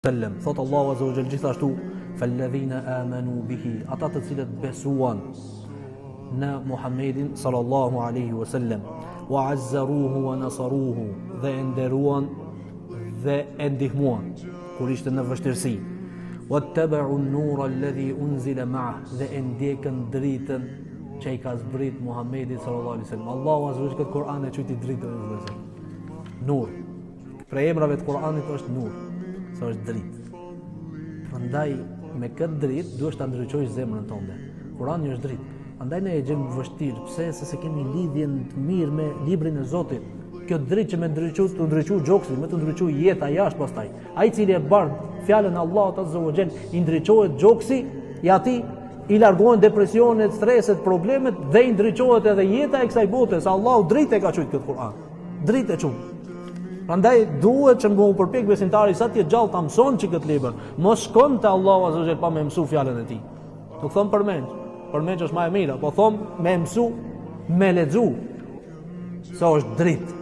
sallam. Thot Allahu azza wa jall gjithashtu, "Falladhina amanu bihi", ata të cilët besuan në Muhammedin sallallahu alaihi wasallam, wa azzaruhu wa nasaruhu, dhe e nderuan dhe e ndihmuan kur ishte në vështirësi. Wattaba'u an-nura alladhi unzila ma'ah, dhe e ndjekën dritën që i ka zbrit Muhammedi sallallahu alaihi wasallam. Allahu azza wa jall këtë Kur'an e quajti dritë e vëllezër. Nur. Për emrave të Kur'anit është nur, sa është dritë. Prandaj me këtë dritë duhesh ta ndriçojësh zemrën tënde. Kur'ani është dritë. Andaj ne e gjejmë vështirë, pse se kemi lidhjen të mirë me librin e Zotit. Kjo dritë që me të ndriçu gjoksi, me të ndriçu jeta jashtë pastaj. Ai i cili e bardh fjalën e Allahut azza wa jall, i ndriçohet gjoksi, i ati i largohen depresionet, streset, problemet dhe i ndriçohet edhe jeta e kësaj bote, se Allahu dritë e ka thujt këtë Kur'an. Dritë e çon. Prandaj duhet që më përpjek besimtari sa të gjallë ta mëson që këtë libër. Mos shkon te Allahu azza wa jall pa më mësu fjalën e tij. Nuk thon përmend është më e mira, po thon me mësu, me lexu. Sa është dritë.